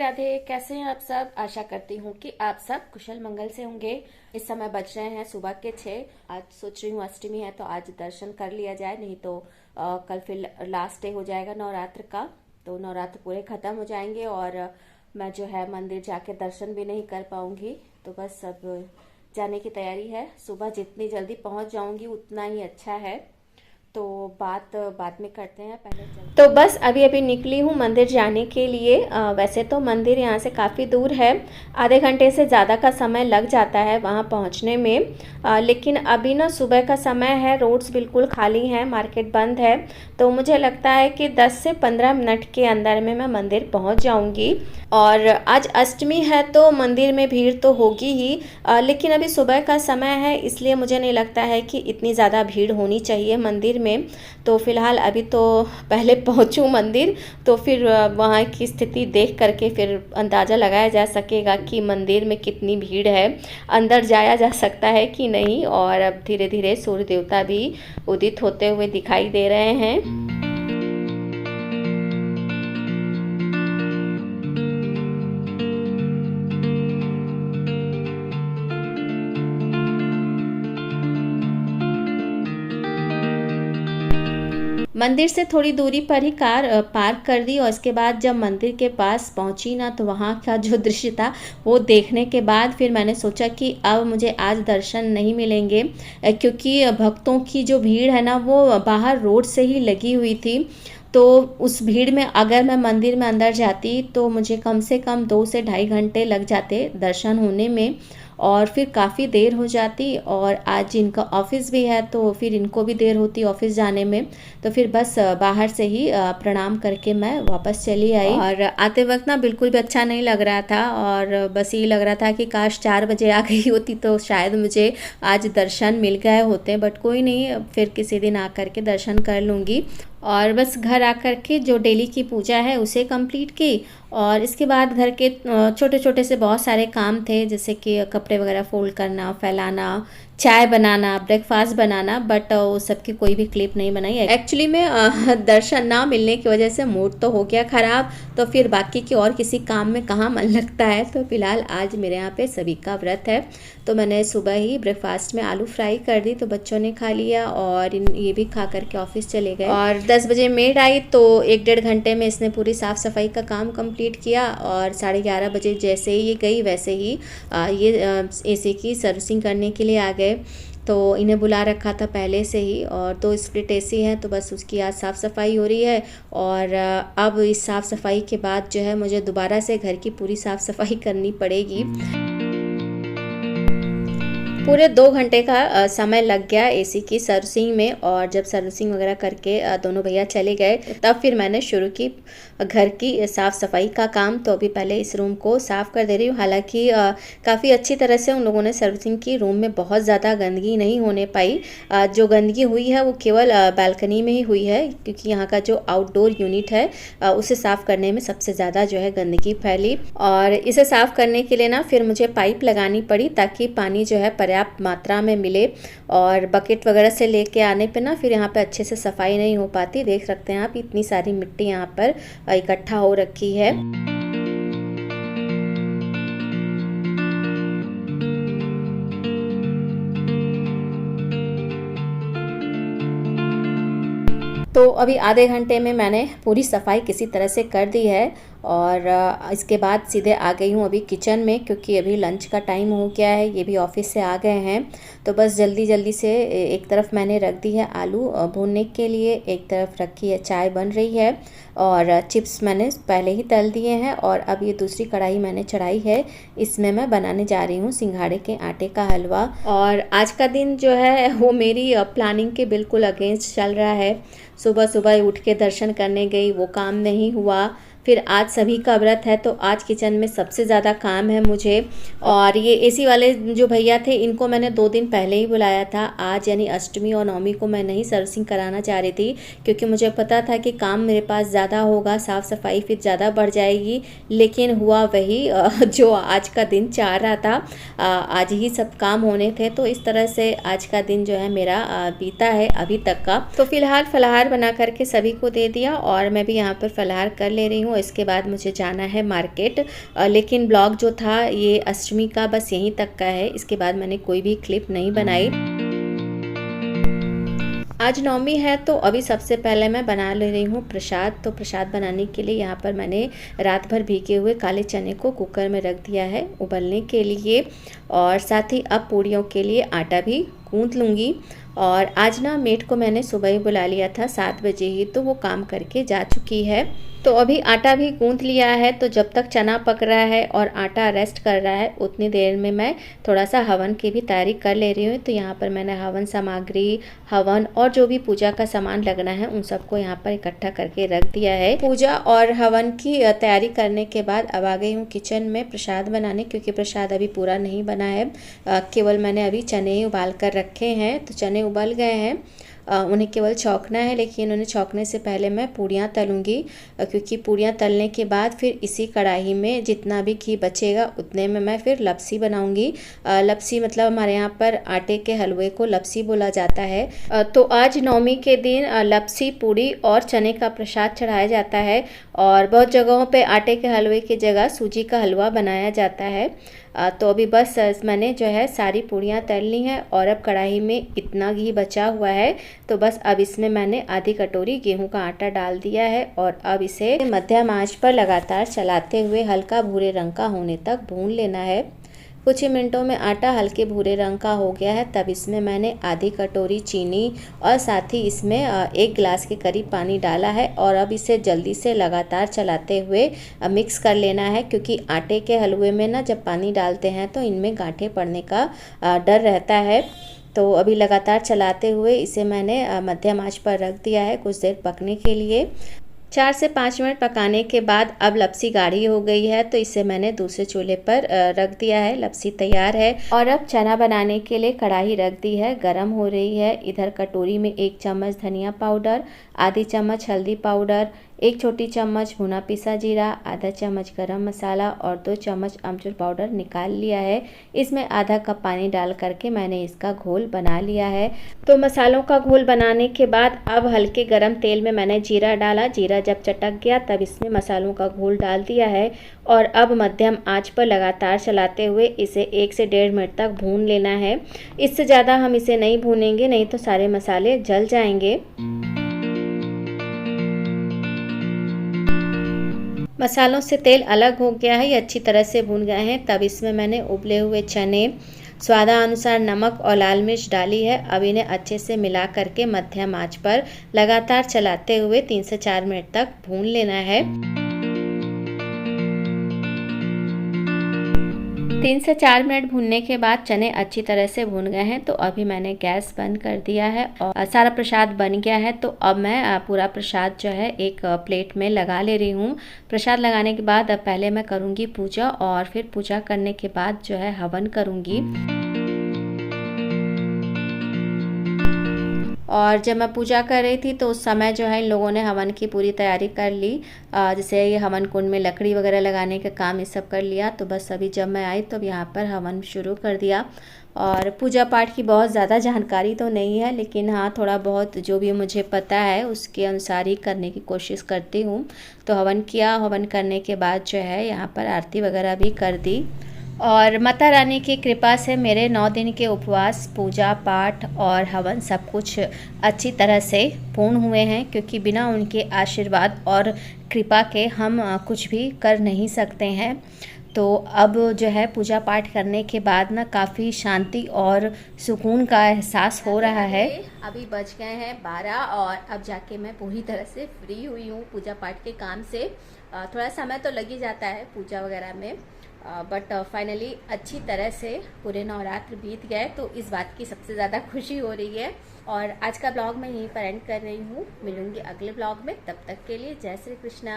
राधे। कैसे हैं आप सब? आशा करती हूँ कि आप सब कुशल मंगल से होंगे। इस समय बज रहे हैं सुबह के 6। आज सोच रही हूँ अष्टमी है तो आज दर्शन कर लिया जाए, नहीं तो कल फिर लास्ट डे हो जाएगा नवरात्र का। तो नवरात्र पूरे खत्म हो जाएंगे और मैं जो है मंदिर जाके दर्शन भी नहीं कर पाऊंगी। तो बस अब जाने की तैयारी है। सुबह जितनी जल्दी पहुंच जाऊंगी उतना ही अच्छा है। तो बात बाद में करते हैं, पहले चलते। तो बस अभी अभी निकली हूँ मंदिर जाने के लिए। वैसे तो मंदिर यहाँ से काफ़ी दूर है, आधे घंटे से ज़्यादा का समय लग जाता है वहाँ पहुँचने में। लेकिन अभी ना सुबह का समय है, रोड्स बिल्कुल खाली हैं, मार्केट बंद है। तो मुझे लगता है कि 10 से 15 मिनट के अंदर में मैं मंदिर पहुँच जाऊँगी। और आज अष्टमी है तो मंदिर में भीड़ तो होगी ही, लेकिन अभी सुबह का समय है इसलिए मुझे नहीं लगता है कि इतनी ज़्यादा भीड़ होनी चाहिए मंदिर में। तो फिलहाल अभी तो पहले पहुंचूं मंदिर, तो फिर वहाँ की स्थिति देख करके फिर अंदाज़ा लगाया जा सकेगा कि मंदिर में कितनी भीड़ है, अंदर जाया जा सकता है कि नहीं। और अब धीरे धीरे सूर्य देवता भी उदित होते हुए दिखाई दे रहे हैं। मंदिर से थोड़ी दूरी पर ही कार पार्क कर दी और इसके बाद जब मंदिर के पास पहुंची ना, तो वहाँ का जो दृश्य था वो देखने के बाद फिर मैंने सोचा कि अब मुझे आज दर्शन नहीं मिलेंगे, क्योंकि भक्तों की जो भीड़ है ना वो बाहर रोड से ही लगी हुई थी। तो उस भीड़ में अगर मैं मंदिर में अंदर जाती तो मुझे कम से कम 2 से ढाई घंटे लग जाते दर्शन होने में, और फिर काफ़ी देर हो जाती। और आज इनका ऑफिस भी है तो फिर इनको भी देर होती ऑफिस जाने में। तो फिर बस बाहर से ही प्रणाम करके मैं वापस चली आई। और आते वक्त ना बिल्कुल भी अच्छा नहीं लग रहा था, और बस ये लग रहा था कि काश 4 बजे आ गई होती तो शायद मुझे आज दर्शन मिल गए होते। बट कोई नहीं, फिर किसी दिन आकर के दर्शन कर लूँगी। और बस घर आकर के जो डेली की पूजा है उसे कंप्लीट की, और इसके बाद घर के छोटे छोटे से बहुत सारे काम थे, जैसे कि कपड़े वगैरह फोल्ड करना, फैलाना, चाय बनाना, ब्रेकफास्ट बनाना। बट वो सबकी कोई भी क्लिप नहीं बनाई। एक्चुअली में दर्शन ना मिलने की वजह से मूड तो हो गया ख़राब, तो फिर बाकी की और किसी काम में कहाँ मन लगता है। तो फिलहाल आज मेरे यहाँ पे सभी का व्रत है, तो मैंने सुबह ही ब्रेकफास्ट में आलू फ्राई कर दी, तो बच्चों ने खा लिया और ये भी खा करके ऑफिस चले गए। और 10 बजे मेड आई तो 1 डेढ़ घंटे में इसने पूरी साफ़ सफाई का काम कंप्लीट किया। और 11:30 बजे जैसे ही ये गई वैसे ही ये एसी की सर्विसिंग करने के लिए आ गए। तो इन्हें बुला रखा था पहले से ही, और 2 स्प्लिट एसी है तो बस उसकी आज साफ़ सफाई हो रही है। और अब इस साफ़ सफाई के बाद जो है मुझे दोबारा से घर की पूरी साफ़ सफाई करनी पड़ेगी। पूरे 2 घंटे का समय लग गया एसी की सर्विसिंग में। और जब सर्विसिंग वगैरह करके दोनों भैया चले गए तब फिर मैंने शुरू की घर की साफ़ सफाई का काम। तो अभी पहले इस रूम को साफ़ कर दे रही हूँ। हालांकि काफ़ी अच्छी तरह से उन लोगों ने सर्विसिंग की, रूम में बहुत ज़्यादा गंदगी नहीं होने पाई। जो गंदगी हुई है वो केवल बालकनी में ही हुई है, क्योंकि यहाँ का जो आउटडोर यूनिट है उसे साफ़ करने में सबसे ज़्यादा जो है गंदगी फैली। और इसे साफ़ करने के लिए ना फिर मुझे पाइप लगानी पड़ी, ताकि पानी जो है पर्याप्त मात्रा में मिले। और बकेट वगैरह से लेके आने पे ना फिर यहाँ पे अच्छे से सफाई नहीं हो पाती। देख सकते हैं आप, इतनी सारी मिट्टी यहाँ पर इकट्ठा हो रखी है। तो अभी आधे घंटे में मैंने पूरी सफाई किसी तरह से कर दी है। और इसके बाद सीधे आ गई हूँ अभी किचन में, क्योंकि अभी लंच का टाइम हो गया है, ये भी ऑफिस से आ गए हैं। तो बस जल्दी जल्दी से एक तरफ मैंने रख दी है आलू भूनने के लिए, एक तरफ रखी है चाय बन रही है, और चिप्स मैंने पहले ही तल दिए हैं। और अब ये दूसरी कढ़ाई मैंने चढ़ाई है, इसमें मैं बनाने जा रही हूँ सिंघाड़े के आटे का हलवा। और आज का दिन जो है वो मेरी प्लानिंग के बिल्कुल अगेंस्ट चल रहा है। सुबह सुबह उठ के दर्शन करने गई, वो काम नहीं हुआ। फिर आज सभी का व्रत है तो आज किचन में सबसे ज़्यादा काम है मुझे। और ये एसी वाले जो भैया थे इनको मैंने 2 दिन पहले ही बुलाया था। आज यानी अष्टमी और नवमी को मैं नहीं सर्विसिंग कराना चाह रही थी, क्योंकि मुझे पता था कि काम मेरे पास ज़्यादा होगा, साफ़ सफाई फिर ज़्यादा बढ़ जाएगी। लेकिन हुआ वही जो आज का दिन चाह रहा था। आज ही सब काम होने थे, तो इस तरह से आज का दिन जो है मेरा बीता है अभी तक का। तो फिलहाल फलाहार बना करके सभी को दे दिया, और मैं भी यहाँ पर फलाहार कर ले रही हूँ। और इसके बाद मुझे जाना है मार्केट। लेकिन ब्लॉग जो था ये अष्टमी का बस यहीं तक का है, इसके बाद मैंने कोई भी क्लिप नहीं बनाई। आज नवमी है तो अभी सबसे पहले मैं बना ले रही हूँ प्रसाद। तो प्रसाद बनाने के लिए यहाँ पर मैंने रात भर भीगे हुए काले चने को कुकर में रख दिया है उबलने के लिए, और साथ ही अब पूड़ियों के लिए आटा भी गूँथ लूँगी। और आज ना मेड को मैंने सुबह ही बुला लिया था 7 बजे ही, तो वो काम करके जा चुकी है। तो अभी आटा भी गूँथ लिया है, तो जब तक चना पक रहा है और आटा रेस्ट कर रहा है उतनी देर में मैं थोड़ा सा हवन की भी तैयारी कर ले रही हूँ। तो यहाँ पर मैंने हवन सामग्री, हवन और जो भी पूजा का सामान लगना है उन सबको यहाँ पर इकट्ठा करके रख दिया है। पूजा और हवन की तैयारी करने के बाद अब आ गई हूँ किचन में प्रसाद बनाने, क्योंकि प्रसाद अभी पूरा नहीं बना है। केवल मैंने अभी चने ही उबाल कर रखे हैं। तो चने उबल गए हैं, उन्हें केवल छौंकना है, लेकिन उन्हें छौंकने से पहले मैं पूड़ियाँ तलूँगी, क्योंकि पूड़ियाँ तलने के बाद फिर इसी कढ़ाई में जितना भी घी बचेगा उतने में मैं फिर लपसी बनाऊँगी। लपसी मतलब हमारे यहाँ पर आटे के हलवे को लपसी बोला जाता है। तो आज नवमी के दिन लपसी, पूड़ी और चने का प्रसाद चढ़ाया जाता है, और बहुत जगहों पे आटे के हलवे की जगह सूजी का हलवा बनाया जाता है। तो अभी बस मैंने जो है सारी पूड़ियाँ तल ली हैं, और अब कढ़ाई में इतना घी बचा हुआ है तो बस अब इसमें मैंने आधी कटोरी गेहूं का आटा डाल दिया है, और अब इसे मध्यम आंच पर लगातार चलाते हुए हल्का भूरे रंग का होने तक भून लेना है। कुछ ही मिनटों में आटा हल्के भूरे रंग का हो गया है, तब इसमें मैंने आधी कटोरी चीनी और साथ ही इसमें 1 गिलास के करीब पानी डाला है, और अब इसे जल्दी से लगातार चलाते हुए मिक्स कर लेना है, क्योंकि आटे के हलवे में ना जब पानी डालते हैं तो इनमें गांठें पड़ने का डर रहता है। तो अभी लगातार चलाते हुए इसे मैंने मध्यम आंच पर रख दिया है कुछ देर पकने के लिए। 4 से 5 मिनट पकाने के बाद अब लपसी गाढ़ी हो गई है, तो इसे मैंने दूसरे चूल्हे पर रख दिया है। लपसी तैयार है, और अब चना बनाने के लिए कढ़ाई रख दी है, गरम हो रही है। इधर कटोरी में 1 चम्मच धनिया पाउडर, आधी चम्मच हल्दी पाउडर, 1 छोटी चम्मच भुना पिसा जीरा, आधा चम्मच गरम मसाला और 2 चम्मच अमचूर पाउडर निकाल लिया है। इसमें आधा कप पानी डाल करके मैंने इसका घोल बना लिया है। तो मसालों का घोल बनाने के बाद अब हल्के गरम तेल में मैंने जीरा डाला। जीरा जब चटक गया तब इसमें मसालों का घोल डाल दिया है, और अब मध्यम आंच पर लगातार चलाते हुए इसे 1 से 1.5 मिनट तक भून लेना है। इससे ज़्यादा हम इसे नहीं भूनेंगे, नहीं तो सारे मसाले जल जाएंगे। मसालों से तेल अलग हो गया है, ये अच्छी तरह से भून गए हैं। तब इसमें मैंने उबले हुए चने, स्वादानुसार नमक और लाल मिर्च डाली है। अब इन्हें अच्छे से मिला करके मध्यम आंच पर लगातार चलाते हुए 3 से 4 मिनट तक भून लेना है। 3 से 4 मिनट भूनने के बाद चने अच्छी तरह से भून गए हैं, तो अभी मैंने गैस बंद कर दिया है और सारा प्रसाद बन गया है। तो अब मैं पूरा प्रसाद जो है एक प्लेट में लगा ले रही हूँ। प्रसाद लगाने के बाद अब पहले मैं करूँगी पूजा, और फिर पूजा करने के बाद जो है हवन करूँगी। और जब मैं पूजा कर रही थी तो उस समय जो है इन लोगों ने हवन की पूरी तैयारी कर ली। जैसे ये हवन कुंड में लकड़ी वगैरह लगाने का काम ये सब कर लिया। तो बस अभी जब मैं आई तो अब यहाँ पर हवन शुरू कर दिया। और पूजा पाठ की बहुत ज़्यादा जानकारी तो नहीं है, लेकिन हाँ थोड़ा बहुत जो भी मुझे पता है उसके अनुसार ही करने की कोशिश करती हूँ। तो हवन किया, हवन करने के बाद जो है यहाँ पर आरती वगैरह भी कर दी। और माता रानी की कृपा से मेरे 9 दिन के उपवास, पूजा पाठ और हवन सब कुछ अच्छी तरह से पूर्ण हुए हैं, क्योंकि बिना उनके आशीर्वाद और कृपा के हम कुछ भी कर नहीं सकते हैं। तो अब जो है पूजा पाठ करने के बाद ना काफ़ी शांति और सुकून का एहसास हो रहा है। अभी बज गए हैं 12 और अब जाके मैं पूरी तरह से फ्री हुई हूँ पूजा पाठ के काम से। थोड़ा समय तो लग ही जाता है पूजा वगैरह में, बट फाइनली अच्छी तरह से पूरे नवरात्र बीत गए, तो इस बात की सबसे ज़्यादा खुशी हो रही है। और आज का ब्लॉग मैं यहीं पर एंड कर रही हूँ। मिलूंगी अगले ब्लॉग में, तब तक के लिए जय श्री कृष्णा।